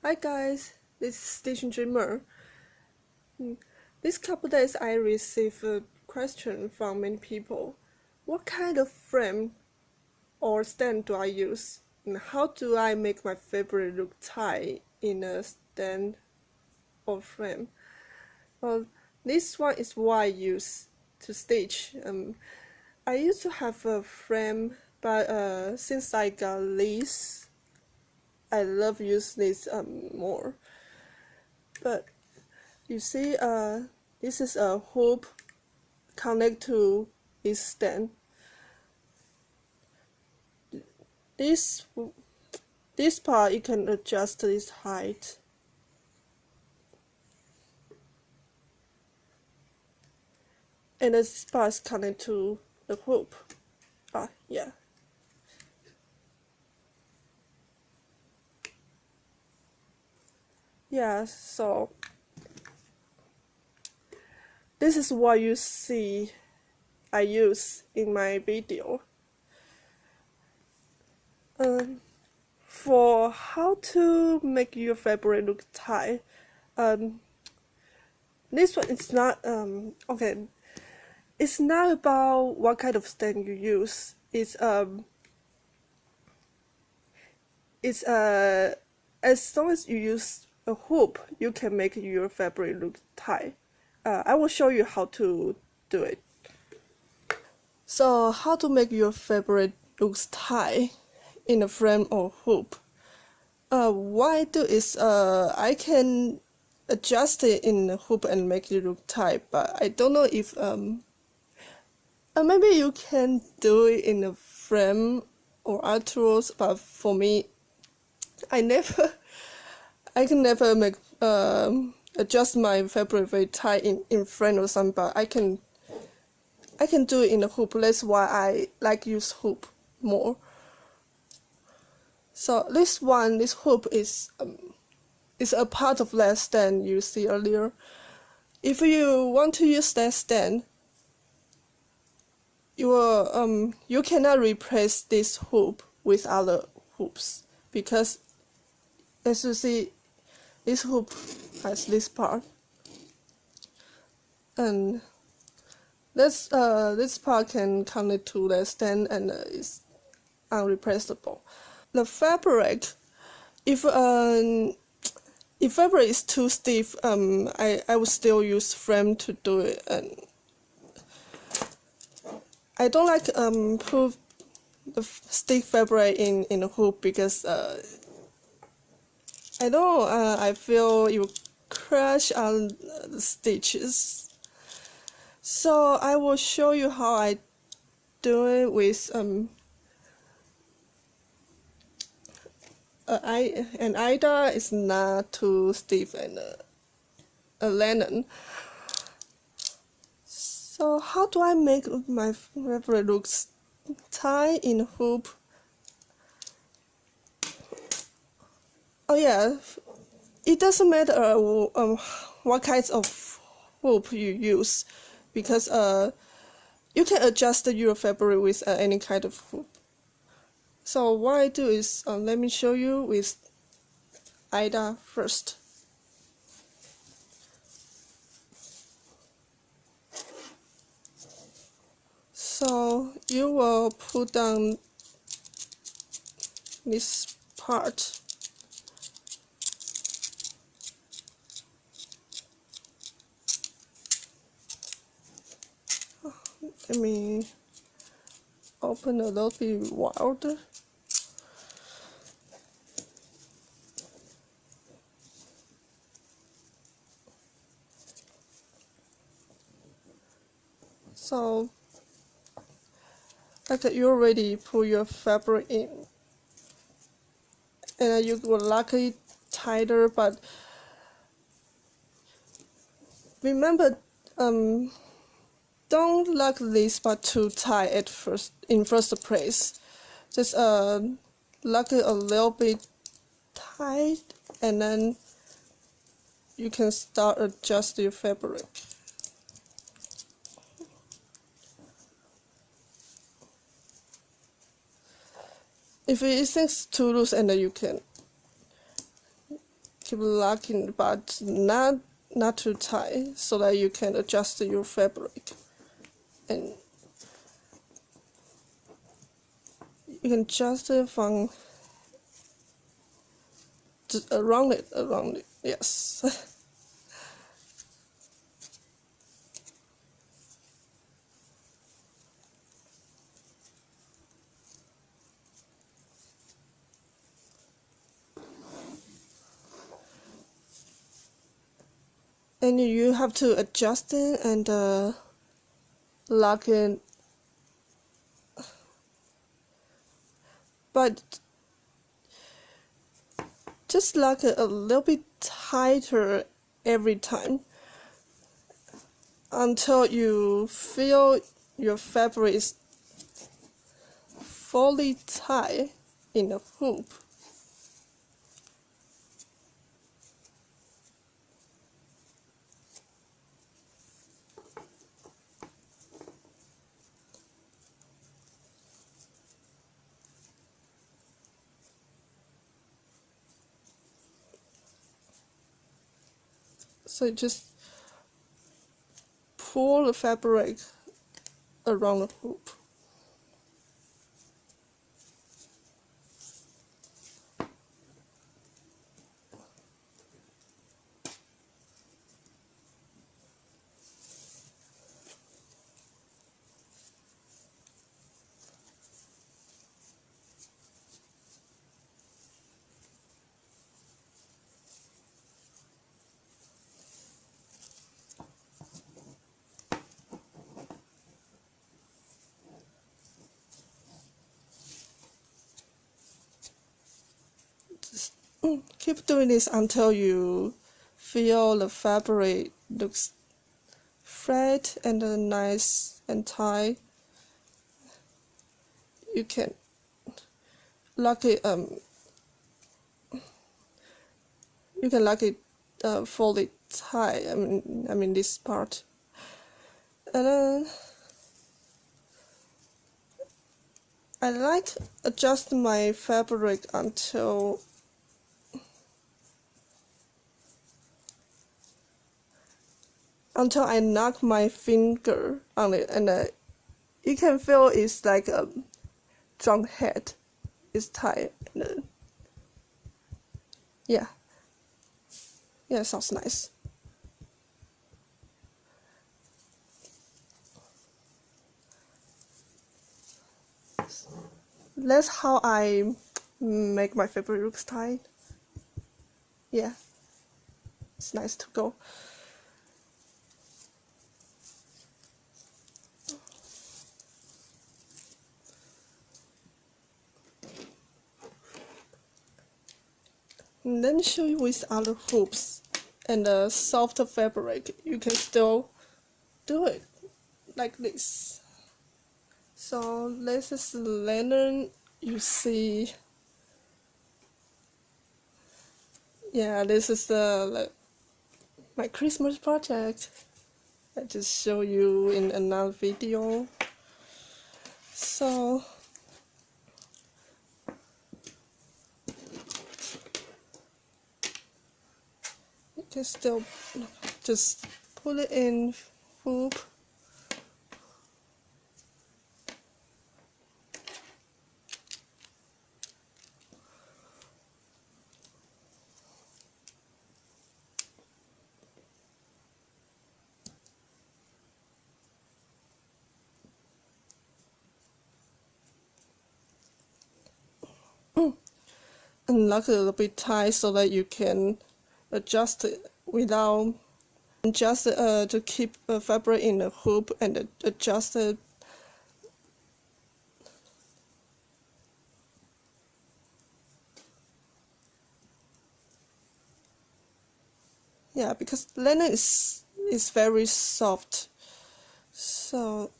Hi guys, this is Station Dreamer. This couple days I received a question from many people. What kind of frame or stand do I use? And how do I make my favorite look tie in a stand or frame? Well, this one is what I use to stitch. I used to have a frame, but since I got this, I love use this more. But you see, this is a hoop connect to this stand. This part you can adjust this height. And this part is connected to the hoop. Yeah. Yeah, so this is what you see I use in my video. For how to make your fabric look tie, this one is not okay. It's not about what kind of stand you use. It's as long as you use a hoop, you can make your fabric look tie. I will show you how to do it. So how to make your fabric looks tie in a frame or hoop? What I do is I can adjust it in the hoop and make it look tight, but I don't know if maybe you can do it in a frame or art tools, but for me, I can never make adjust my fabric very tight in frame or something, but I can do it in a hoop. That's why I like use hoop more. So this hoop is a part of that stand you see earlier. If you want to use that stand, you cannot replace this hoop with other hoops, because as you see, this hoop has this part, and this part can connect to the stand and is unreplaceable. The fabric, if fabric is too stiff, I would still use frame to do it, and I don't like put the stiff fabric in a hoop, because I don't know, I feel you crash on the stitches. So I will show you how I do it with an Ida is not too stiff, and a linen. So how do I make my fabric looks tie in a hoop? Oh yeah, it doesn't matter what kinds of hoop you use, because you can adjust your fabric with any kind of hoop. So what I do is, let me show you with Ida first. So you will put down this part. Let me open a little bit wider. So after you already put your fabric in, and you will lock it tighter, but remember, don't lock this part too tight at first place. Just lock it a little bit tight, and then you can start adjust your fabric. If it is too loose, and then you can keep locking, but not too tight, so that you can adjust your fabric, and you can adjust it from just around it, yes. And you have to adjust it and lock it, but just lock it a little bit tighter every time until you feel your fabric is fully tied in the hoop. So just pull the fabric around the hoop. Just keep doing this until you feel the fabric looks flat and nice and tight. You can lock it fully tight. I mean this part, and then I like adjust my fabric until I knock my finger on it, and you can feel it's like a drum head. It's tight. And, yeah, it sounds nice. That's how I make my fabric look tight. Yeah, it's nice to go. And let me show you with other hoops and a softer fabric. You can still do it like this. So this is the lantern. You see, yeah, this is my Christmas project. I just show you in another video. So you can still just pull it in hoop. And lock it a little bit tight so that you can adjust it without just to keep the fabric in the hoop and adjust it. Yeah, because linen is very soft, so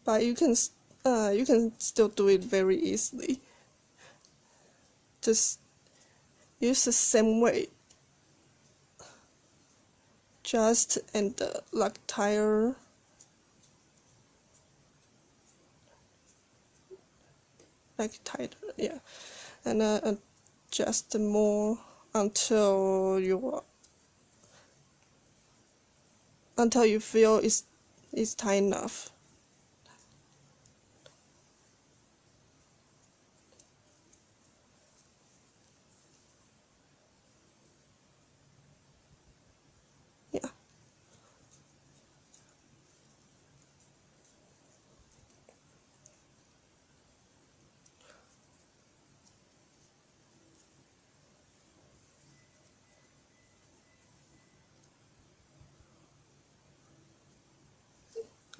but you can still do it very easily. Just use the same way, just and lock tire. make it tighter, yeah, and adjust more until you feel it's tight enough. Yeah.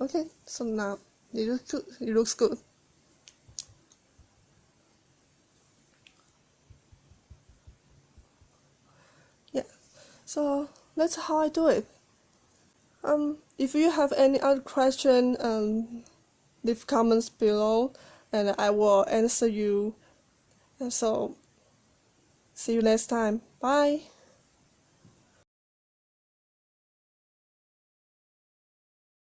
Okay, so now it looks good. It looks good. Yeah. So that's how I do it. If you have any other question, leave comments below, and I will answer you. And so, see you next time. Bye.